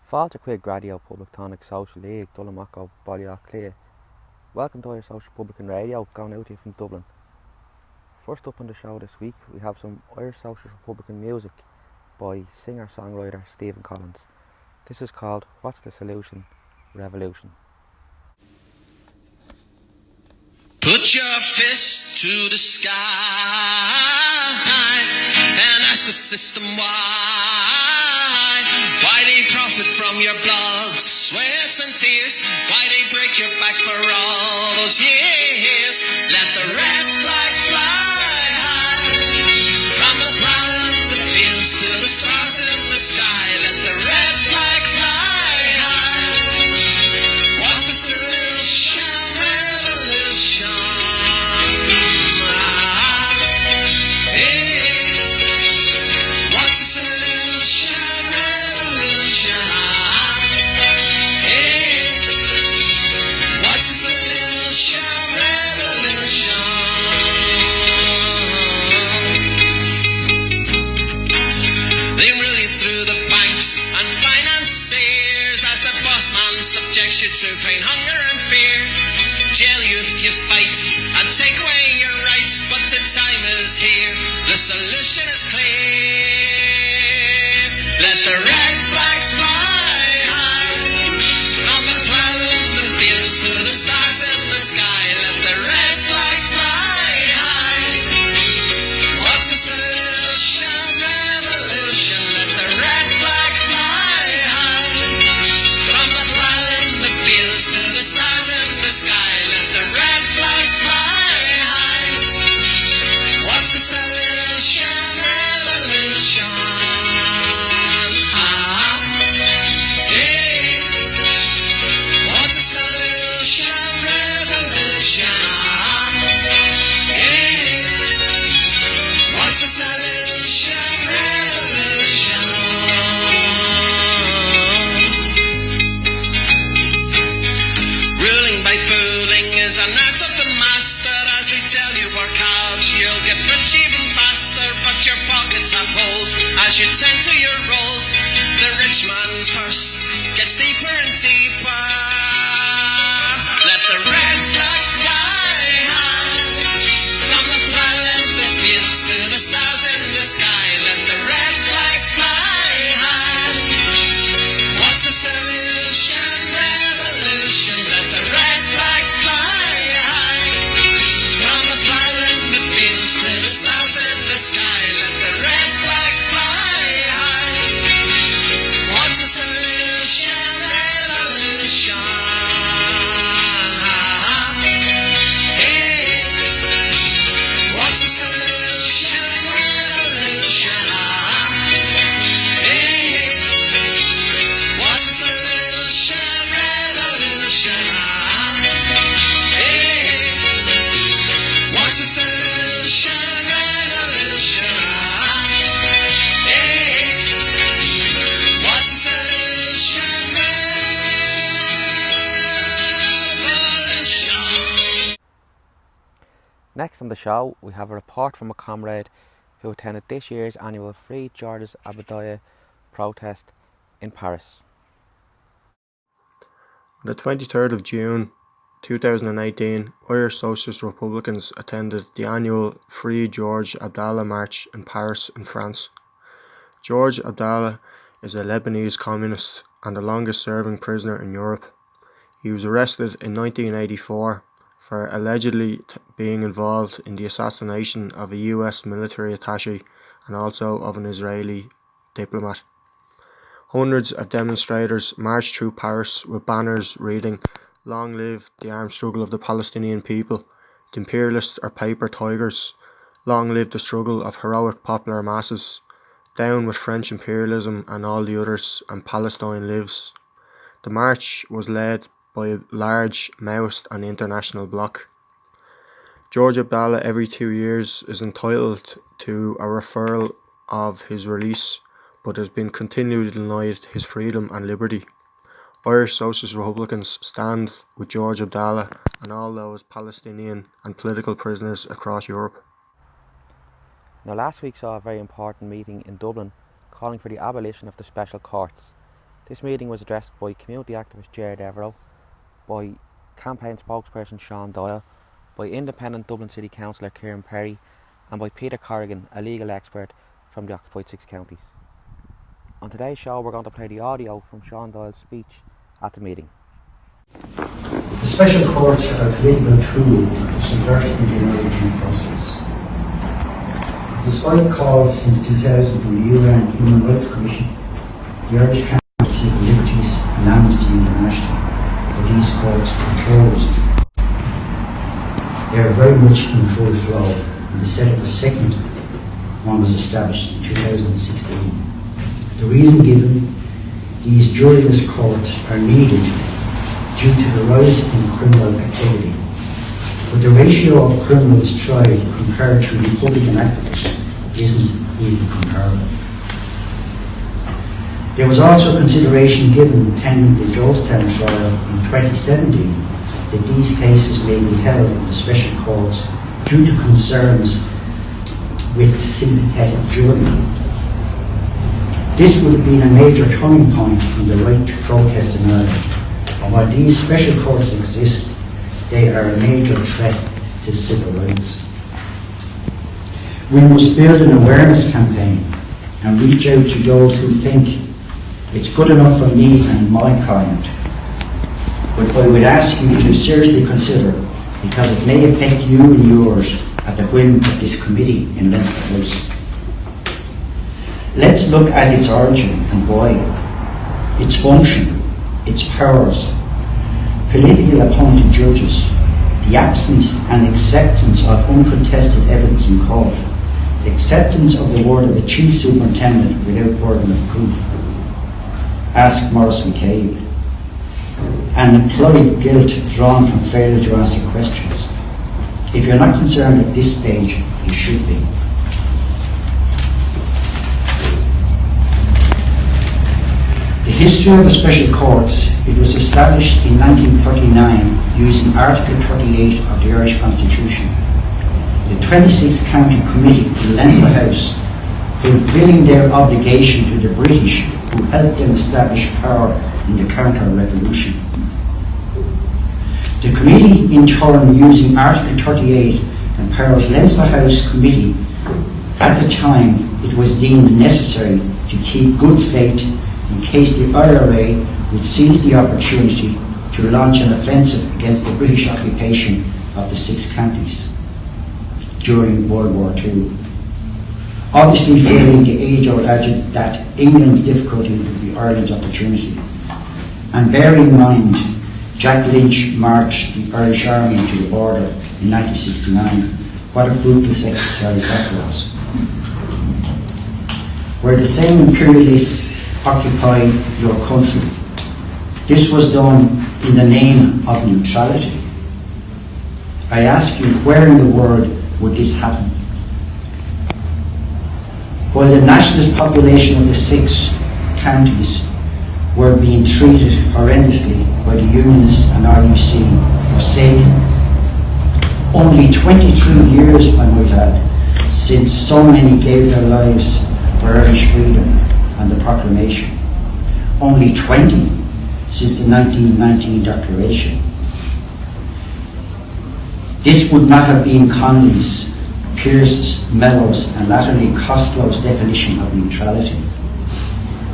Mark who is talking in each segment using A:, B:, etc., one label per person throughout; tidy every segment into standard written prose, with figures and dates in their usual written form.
A: Fáilte chuig radio Publictonic Social League Dulamach ó Balliach Clea. Welcome to Irish Social Republican Radio, going out here from Dublin. First up on the show this week, we have some Irish Socialist Republican music by singer-songwriter Stephen Collins. This is called What's the Solution? Revolution.
B: Put your fist to the sky and ask the system why they profit from your blood, sweats and tears, why they break your back for all those years. Let the red flag fly high from the ground, the fields to the stars in the sky. Let the red flag fly high. What's the solution? Revolution. What's the solution? Revolution. What's the solution? Revolution. They rule you through the banks and financiers as the boss man subjects you to pain, hunger and fear. Jail you if you fight and take away your rights, but the time is here. The solution is clear. Let the red flag fly high from the plough in the fields to the stars in the sky. Let the red flag fly high. What's the solution? Revolution. Let the red flag fly high from the plough in the fields to the stars in the sky. Let the red flag fly high. What's the solution? Revolution. Hey. What's the solution? Revolution. Hey. What's the solution? Revolution. Ruling by fooling is an art of the master. As they tell you work hard, you'll get rich even faster, but your pockets have holes as you tend to your roles. The rich man's purse gets deeper and deeper. Let the red flag fly high from the plough in the fields to the stars in the sky. Let the red flag fly high. What's the solution? Revolution. Let the red flag fly high from the plough in the fields to the stars in the sky. Let the red flag fly high. What's the solution? Revolution. Hey. What's the solution? Revolution. Hey. What's the solution? Revolution. Hey. What's the solution? Revolution. Hey. What's the solution? Revolution.
A: Next on the show, we have a report from a comrade who attended this year's annual Free Georges Abadie protest in Paris.
C: On the 23rd of June 2018, Irish Socialist Republicans attended the annual Free Georges Abdallah March in Paris in France. Georges Abdallah is a Lebanese communist and the longest serving prisoner in Europe. He was arrested in 1984 for allegedly being involved in the assassination of a US military attaché and also of an Israeli diplomat. Hundreds of demonstrators marched through Paris with banners reading, "Long live the armed struggle of the Palestinian people, the imperialists are paper tigers, long live the struggle of heroic popular masses, down with French imperialism and all the others, and Palestine lives." The march was led by a large Maoist and international bloc. George Abdallah every 2 years is entitled to a referral of his release, but has been continually denied his freedom and liberty. Irish Socialist Republicans stand with George Abdallah and all those Palestinian and political prisoners across Europe.
A: Now, last week saw a very important meeting in Dublin calling for the abolition of the special courts. This meeting was addressed by community activist Gerard Devereux, by campaign spokesperson Sean Doyle, by independent Dublin City Councillor Kieran Perry, and by Peter Corrigan, a legal expert from the occupied 6 counties. On today's show we're going to play the audio from Sean Doyle's speech at the meeting.
D: The special courts are a political tool to subvert the democratic process. Despite calls since 2000 from the UN Human Rights Commission, the Irish Council of Civil Liberties and Amnesty International, for these courts to be closed. They are very much in full flow, and the set of a second one was established in 2016. The reason given, these juryless courts are needed due to the rise in criminal activity. But the ratio of criminals tried compared to Republican activists isn't even comparable. There was also consideration given pending the Jonestown trial in 2017 that these cases may be held in the special courts due to concerns with sympathetic jury. This would have been a major turning point in the right to protest in Ireland. And while these special courts exist, they are a major threat to civil rights. We must build an awareness campaign and reach out to those who think it's good enough for me and my client. But I would ask you to seriously consider, because it may affect you and yours at the whim of this committee in Leinster House. Let's look at its origin and why, its function, its powers, politically appointed judges, the absence and acceptance of uncontested evidence in court, acceptance of the word of a chief superintendent without burden of proof. Ask Maurice McCabe. And implied guilt drawn from failure to answer questions. If you're not concerned at this stage, you should be. The history of the special courts, it was established in 1939 using Article 38 of the Irish Constitution. The 26 County Committee in Leinster House, fulfilling their obligation to the British who helped them establish power in the counter-revolution. The committee, in turn, using Article 38, empowers Leinster House Committee. At the time, it was deemed necessary to keep good faith in case the IRA would seize the opportunity to launch an offensive against the British occupation of the 6 counties during World War II. Obviously failing the age-old adage that England's difficulty would be Ireland's opportunity. And bear in mind, Jack Lynch marched the Irish Army to the border in 1969. What a fruitless exercise that was. Where the same imperialists occupied your country, this was done in the name of neutrality. I ask you, where in the world would this happen? While the nationalist population of the 6 counties were being treated horrendously by the Unionists and RUC for saving. Only 23 years, I might add, since so many gave their lives for Irish freedom and the proclamation. Only 20 since the 1919 Declaration. This would not have been Connolly's, Pearse's, Mellow's and latterly Costello's definition of neutrality.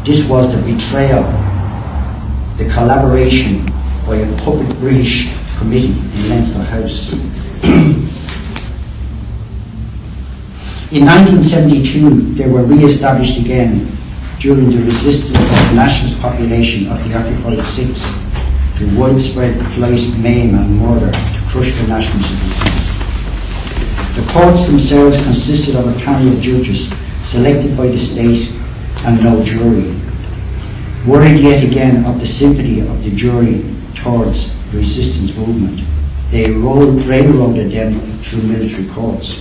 D: This was the betrayal, the collaboration by a public British committee in Leinster House. In 1972, they were re-established again during the resistance of the nationalist population of the occupied 6 to widespread flight, maim and murder to crush the nationalist resistance. The courts themselves consisted of a panel of judges selected by the state and no jury. Worried yet again of the sympathy of the jury towards the resistance movement, they railroaded them through military courts.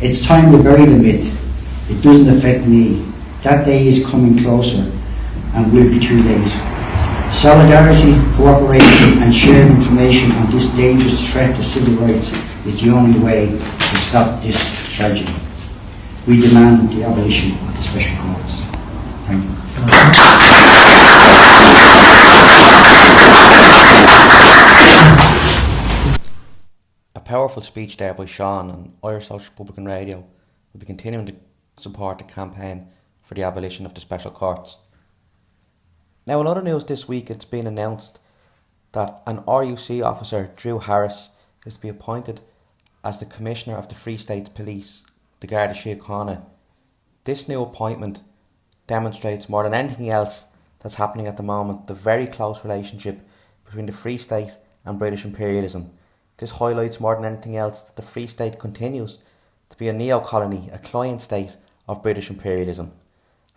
D: It's time to bury the myth. It doesn't affect me. That day is coming closer and will be too late. Solidarity, cooperation and shared information on this dangerous threat to civil rights is the only way to stop this tragedy. We demand the abolition of the special courts. Thank you.
A: powerful speech there by Sean on Irish Social Republican Radio. Will be continuing to support the campaign for the abolition of the special courts. Now, in other news this week, it's been announced that an RUC officer, Drew Harris, is to be appointed as the Commissioner of the Free State Police, the Garda Síochána. This new appointment demonstrates more than anything else that's happening at the moment the very close relationship between the Free State and British imperialism. This highlights more than anything else that the Free State continues to be a neo-colony, a client state of British imperialism.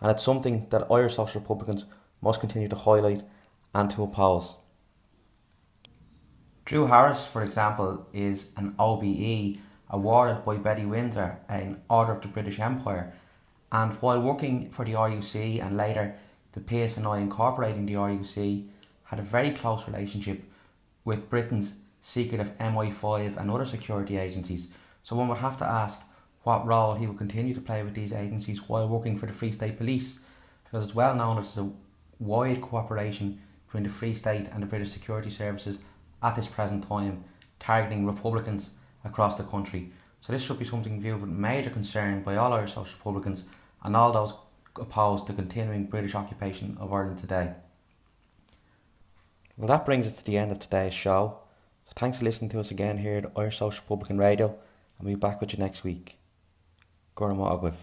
A: And it's something that Irish Social Republicans must continue to highlight and to oppose. Drew Harris, for example, is an OBE awarded by Betty Windsor, an Order of the British Empire, and while working for the RUC and later the PSNI incorporating the RUC, had a very close relationship with Britain's secretive MI5 and other security agencies. So one would have to ask what role he will continue to play with these agencies while working for the Free State Police, because it's well known that there's a wide cooperation between the Free State and the British security services at this present time, targeting Republicans across the country. So this should be something viewed with major concern by all Irish Social Republicans and all those opposed to continuing British occupation of Ireland today. Well, that brings us to the end of today's show. So thanks for listening to us again here at Irish Social Republican Radio, and we'll be back with you next week. Gurma Agwif.